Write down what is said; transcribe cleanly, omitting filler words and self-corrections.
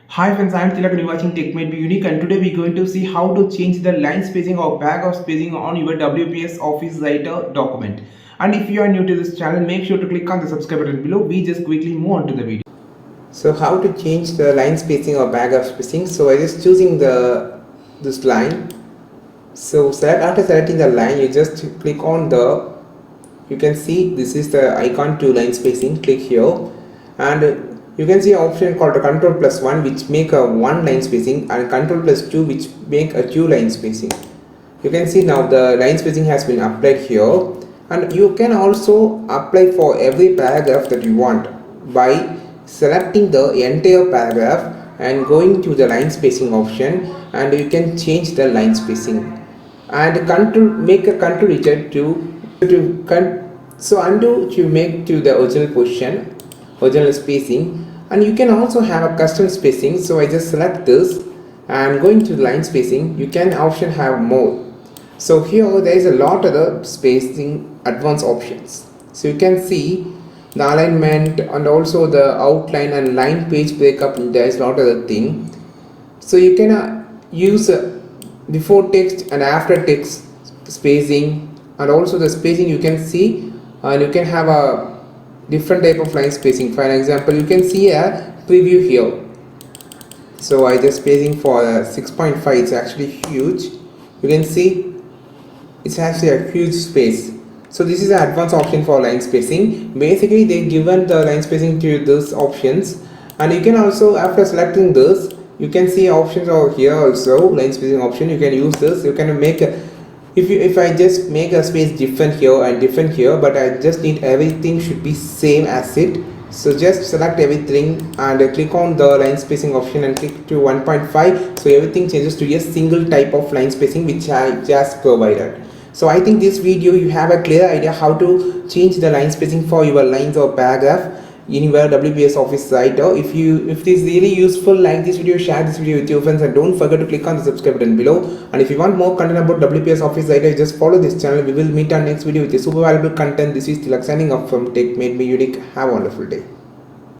Hi friends, I am Tilak and you are watching Tech Made Be Unique, and today we are going to see how to change the line spacing or paragraph spacing on your WPS Office Writer document. And if you are new to this channel, make sure to click on the subscribe button below. We just quickly move on to the video. So how to change the line spacing or paragraph spacing? So I just choosing this line. So after selecting the line, you just click on you can see this is the icon to line spacing. Click here, and you can see an option called control plus 1, which make a 1 line spacing, and control plus 2, which make a 2 line spacing. You can see now the line spacing has been applied here, and you can also apply for every paragraph that you want by selecting the entire paragraph and going to the line spacing option, and you can change the line spacing and make a control eject so undo to make to the original position, original spacing. And you can also have a custom spacing. So I just select this and going to the line spacing, you can option have more. So here there is a lot of the spacing advanced options. So you can see the alignment and also the outline and line page breakup. There is a lot of the thing. So you can use before text and after text spacing, and also the spacing you can see, and you can have a different type of line spacing. For example, you can see a preview here. So I just spacing for 6.5. It's actually huge. You can see it's actually a huge space. So this is an advanced option for line spacing. Basically they given the line spacing to these options, and you can also, after selecting this, you can see options over here also, line spacing option. You can use this. You can make if I just make a space different here and different here, but I just need everything should be same as it. So just select everything and click on the line spacing option and click to 1.5. so everything changes to a single type of line spacing which I just provided. So I think this video you have a clear idea how to change the line spacing for your lines or paragraph in your WPS Office Writer. If this is really useful, like this video, share this video with your friends, and don't forget to click on the subscribe button below. And if you want more content about WPS Office Writer, just follow this channel. We will meet on next video with a super valuable content. This is Tilak signing off from Tech Made Me Unique. Have a wonderful day.